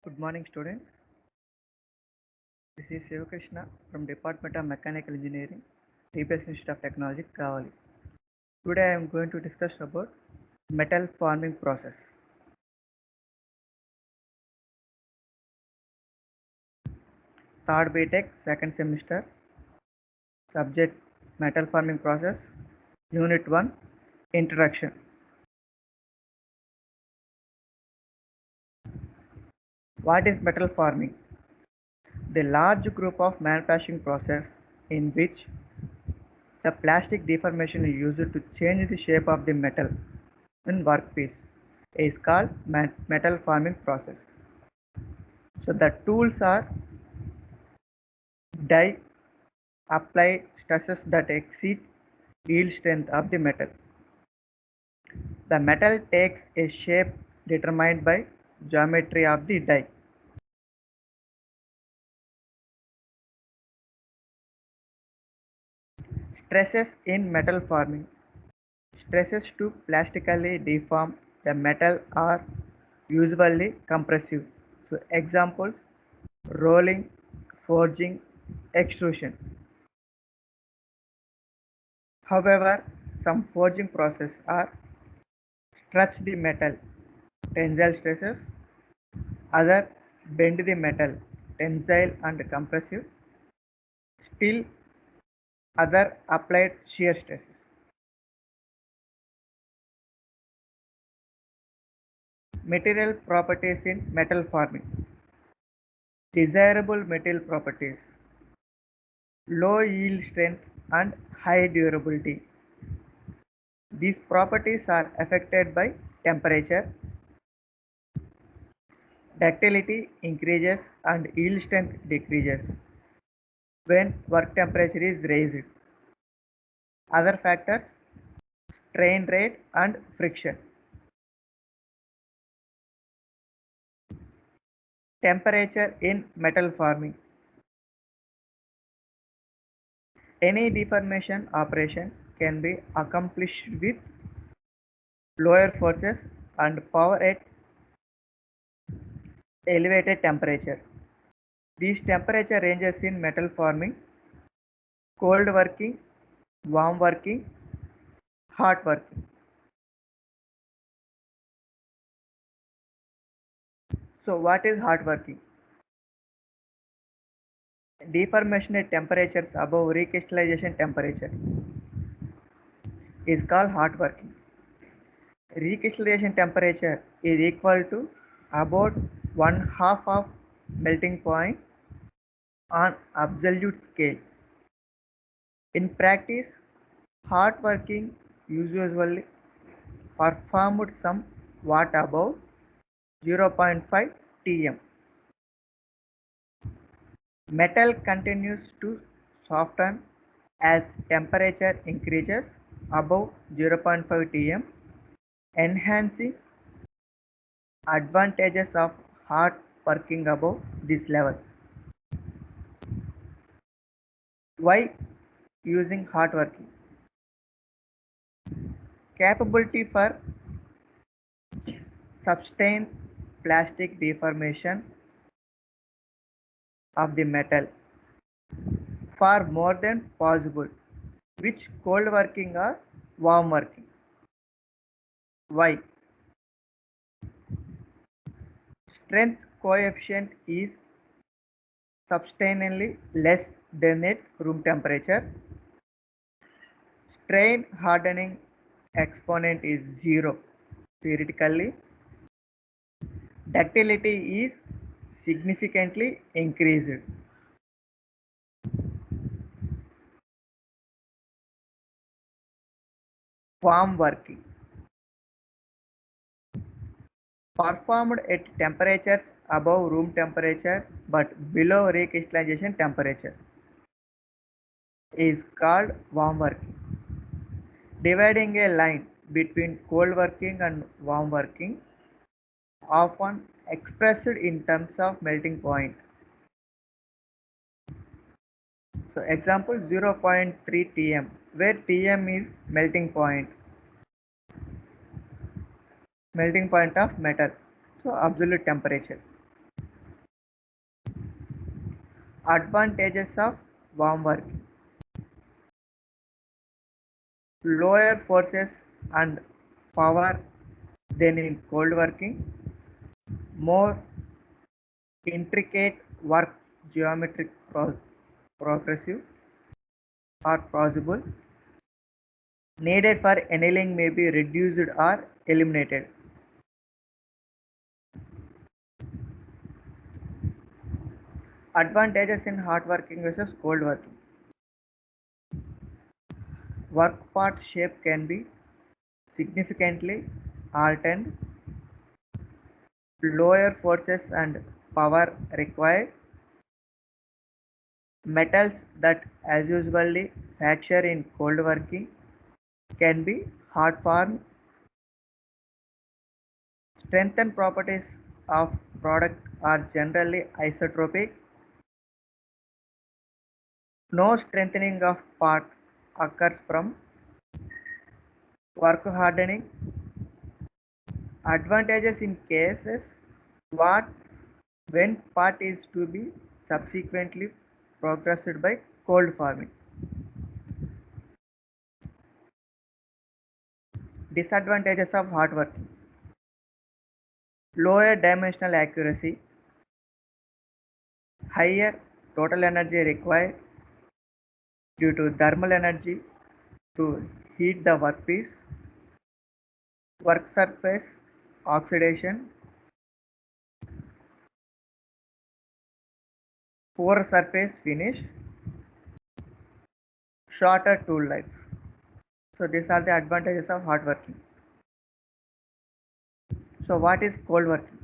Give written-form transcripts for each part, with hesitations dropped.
Good morning, students. This is Sivakrishna from Department of Mechanical Engineering, TPS Institute of Technology, Kavali. Today I am going to discuss about metal forming process. Third BTech, second semester, subject metal forming process, Unit 1, Introduction. What is metal forming? The large group of manufacturing process in which the plastic deformation is used to change the shape of the metal in workpiece is called metal forming process. So the tools are die, apply stresses that exceed yield strength of the metal. The metal takes a shape determined by geometry of the die. Stresses in metal forming. Stresses to plastically deform the metal are usually compressive. So examples: rolling, forging, extrusion. However, some forging processes are stretch the metal, tensile stresses; other bend the metal, tensile and compressive; still other applied shear stresses. Material properties in metal forming. Desirable material properties: low yield strength and high durability. These properties are affected by temperature. Ductility increases and yield strength decreases when work temperature is raised. Other factors: strain rate and friction. Temperature in metal forming. Any deformation operation can be accomplished with lower forces and power at elevated temperature. These temperature ranges in metal forming: cold working, warm working, hot working. So what is hot working? Deformation at temperatures above recrystallization temperature is called hot working. Recrystallization temperature is equal to about 1/2 of melting point on absolute scale. In practice, hot working usually performed somewhat above 0.5 Tm. Metal continues to soften as temperature increases above 0.5 Tm, enhancing advantages of hot working above this level. Why using hot working? Capability for sustained plastic deformation of the metal far more than possible which cold working or warm working. Why? Strength coefficient is substantially less than at room temperature. Strain hardening exponent is 0 theoretically. Ductility is significantly increased. Warm working performed at temperatures above room temperature but below recrystallization temperature is called warm working. Dividing a line between cold working and warm working, often expressed in terms of melting point. So example 0.3 Tm, where Tm is melting point of metal, so absolute temperature. Advantages of warm working: lower forces and power than in cold working, more intricate work geometric progressive or possible, needed for annealing may be reduced or eliminated. Advantages in hot working versus cold working: work part shape can be significantly altered, lower forces and power required, metals that as usually fracture in cold working can be hard formed, strength and properties of product are generally isotropic, no strengthening of part occurs from work hardening. Advantages in cases what when part is to be subsequently progressed by cold forming. Disadvantages of hot working: lower dimensional accuracy, higher total energy required due to thermal energy to heat the workpiece, work surface oxidation, poor surface finish, shorter tool life. So these are the advantages of hot working. So what is cold working?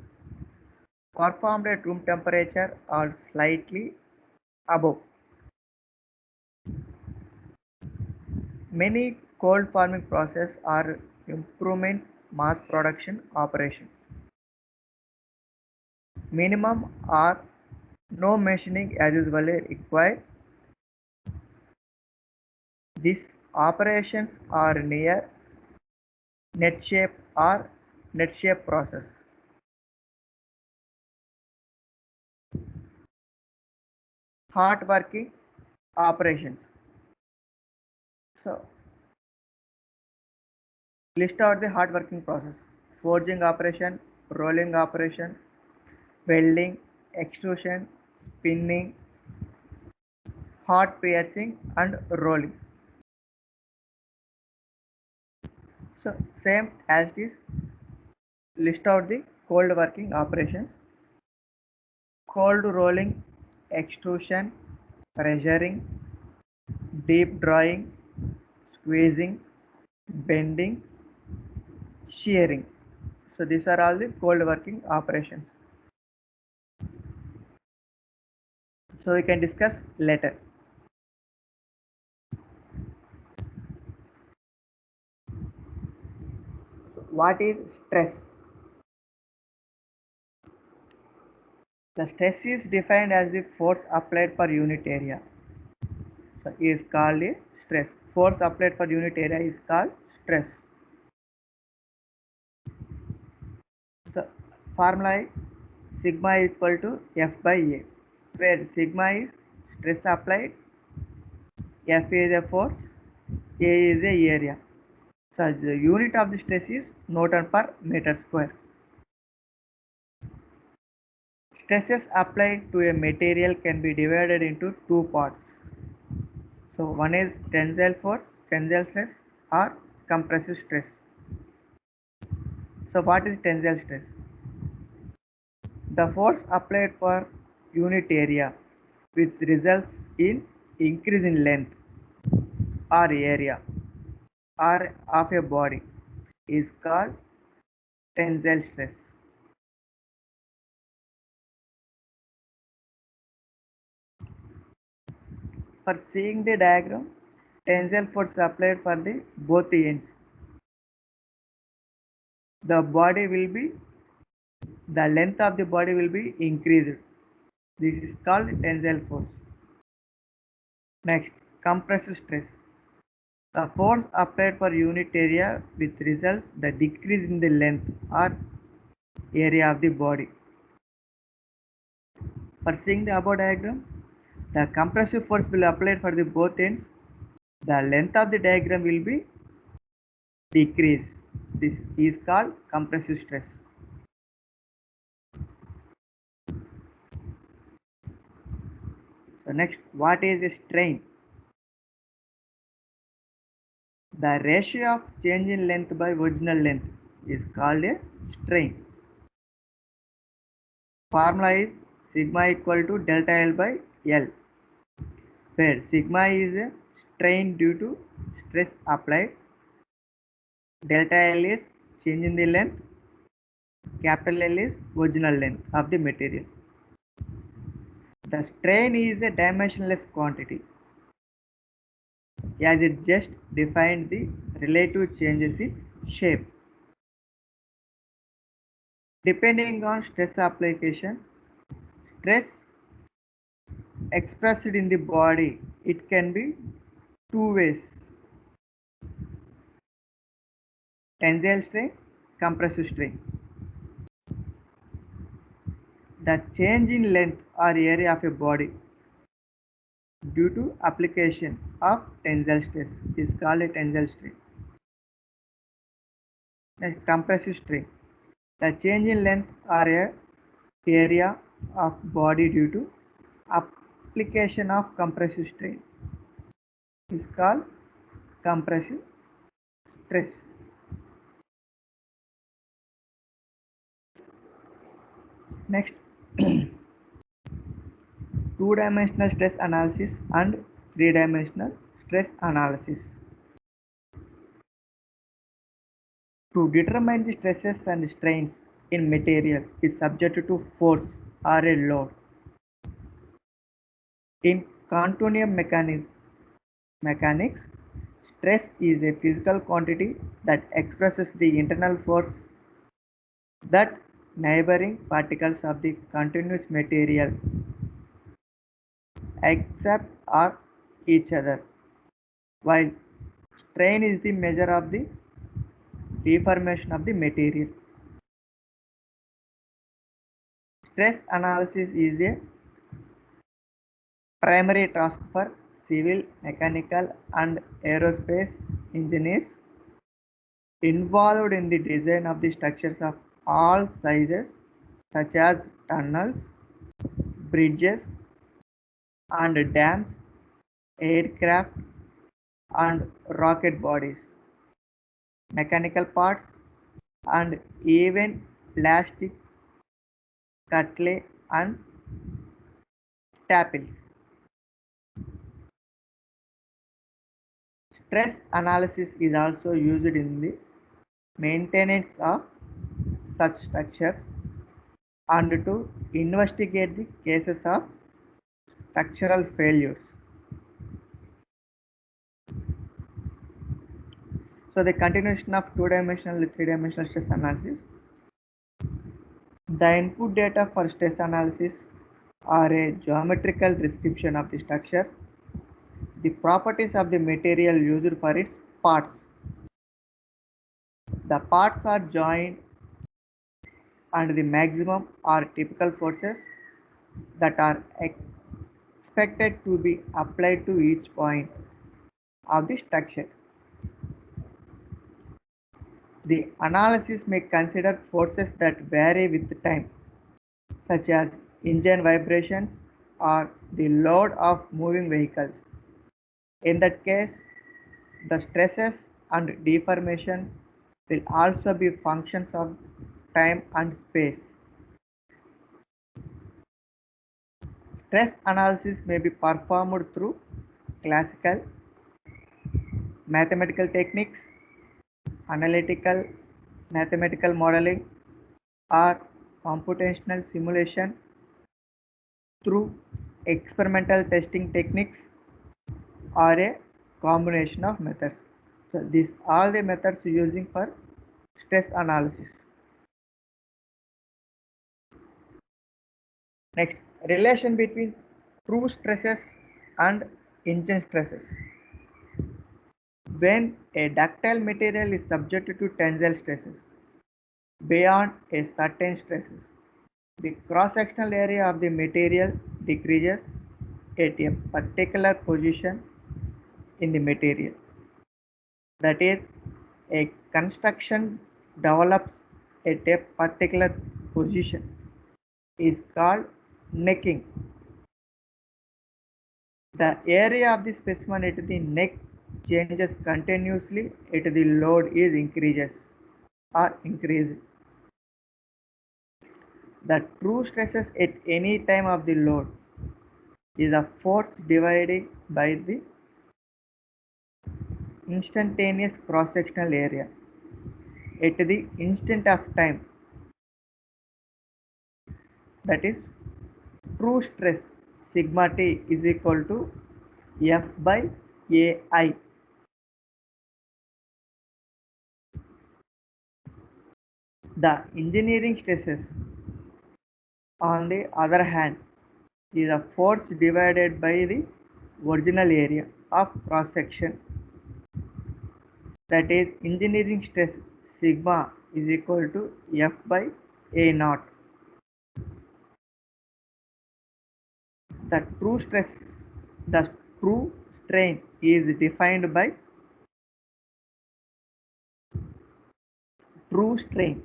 Performed at room temperature or slightly above. Many cold forming processes are improvement mass production operation. Minimum or no machining as usually required. These operations are near net shape or net shape process. Hot working operations. So list out the hot working process: forging operation, rolling operation, welding, extrusion, spinning, hot piercing and rolling. So same as this, list out the cold working operations: cold rolling, extrusion, pressuring, deep drawing, squeezing, bending, shearing. So these are all the cold working operations. So we can discuss later. What is stress? The stress is defined as the force applied per unit area. So is called a stress. Force applied per unit area is called stress. So formula is sigma equal to F by A, where sigma is stress applied, F is a force, A is a area. So the unit of the stress is Newton per meter square. Stresses applied to a material can be divided into two parts. So one is tensile force, tensile stress or compressive stress. So what is tensile stress? The force applied per unit area which results in increase in length or area or of a body is called tensile stress. For seeing the diagram, tensile force applied for the both ends. The body will be, the length of the body will be increased. This is called tensile force. Next, compressive stress. The force applied per unit area which results the decrease in the length or area of the body. For seeing the above diagram, The compressive force will apply for the both ends. The length of the diagram will be decreased. This is called compressive stress. So next, what is a strain? The ratio of change in length by original length is called a strain. Formula is sigma equal to delta L by L, where sigma is a strain due to stress applied, delta L is change in the length, capital L is original length of the material. The strain is a dimensionless quantity, as it just defines the relative changes in shape. Depending on stress application, stress expressed in the body, it can be two ways: tensile strain, compressive strain. The change in length or area of a body due to application of tensile stress is called a tensile strain. Next, compressive strain. The change in length or area of body due to application of compressive strain is called compressive stress. Next, two-dimensional stress analysis and three-dimensional stress analysis. To determine the stresses and strains in material is subject to force or a load. In quantum mechanics, stress is a physical quantity that expresses the internal force that neighboring particles of the continuous material except or each other, while strain is the measure of the deformation of the material. Stress analysis is a primary task for civil, mechanical, and aerospace engineers involved in the design of the structures of all sizes, such as tunnels, bridges, and dams, aircraft, and rocket bodies, mechanical parts, and even plastic cutlery and staples. Stress analysis is also used in the maintenance of such structures and to investigate the cases of structural failures. So the continuation of two-dimensional and three-dimensional stress analysis. The input data for stress analysis are a geometrical description of the structure, the properties of the material used for its parts. The parts are joined and the maximum or typical forces that are expected to be applied to each point of the structure. The analysis may consider forces that vary with time, such as engine vibrations or the load of moving vehicles. In that case, the stresses and deformation will also be functions of time and space. Stress analysis may be performed through classical mathematical techniques, analytical mathematical modeling, or computational simulation, through experimental testing techniques, or a combination of methods. So these are the methods using for stress analysis. Next, relation between true stresses and engine stresses. When a ductile material is subjected to tensile stresses beyond a certain stresses, the cross-sectional area of the material decreases at a particular position in the material. That is, a construction develops at a particular position is called necking. The area of the specimen at the neck changes continuously at the load is increases or increased. The true stresses at any time of the load is the force divided by the instantaneous cross-sectional area at the instant of time. That is, true stress sigma T is equal to F by AI. The engineering stresses, on the other hand, is a force divided by the original area of cross section. That is, engineering stress sigma is equal to F by A naught. The true stress, the true strain is defined by true strain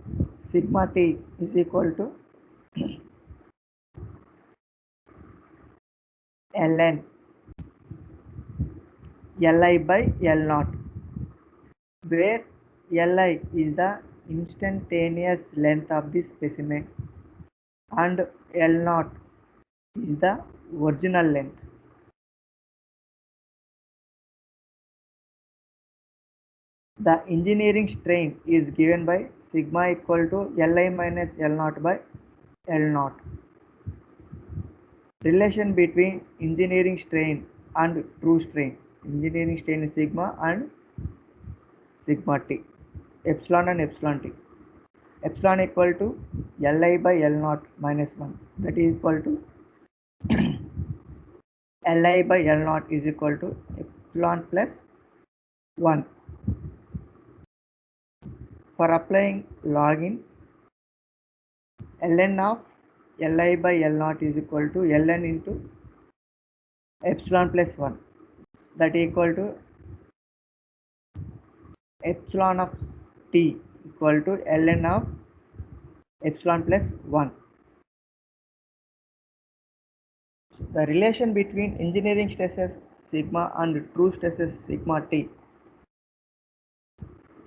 sigma T is equal to ln Li by L naught, where Li is the instantaneous length of the specimen and L naught is the original length. The engineering strain is given by sigma equal to Li minus L naught by L naught. Relation between engineering strain and true strain. Engineering strain is sigma and sigma T. Epsilon and epsilon T. Epsilon equal to Li by L naught minus 1. That is equal to Li by L naught is equal to epsilon plus 1. For applying log in, ln of Li by L naught is equal to ln into epsilon plus 1. That equal to epsilon of T equal to ln of epsilon plus 1. The relation between engineering stresses sigma and true stresses sigma T,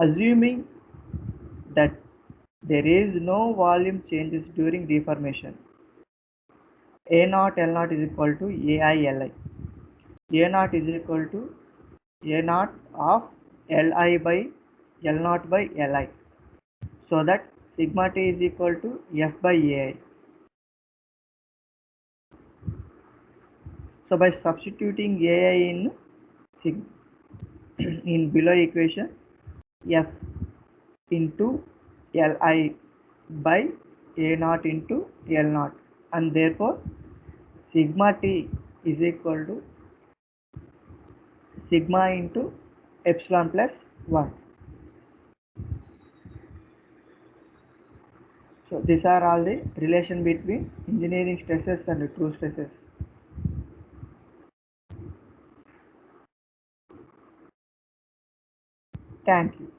assuming that there is no volume changes during deformation. A naught L naught is equal to AI Li. A naught is equal to A naught of Li by L naught by Li. So that sigma T is equal to F by AI. So by substituting AI in below equation, F into Li by A naught into L naught, and therefore sigma T is equal to sigma into epsilon plus 1. So these are all the relation between engineering stresses and true stresses. Thank you.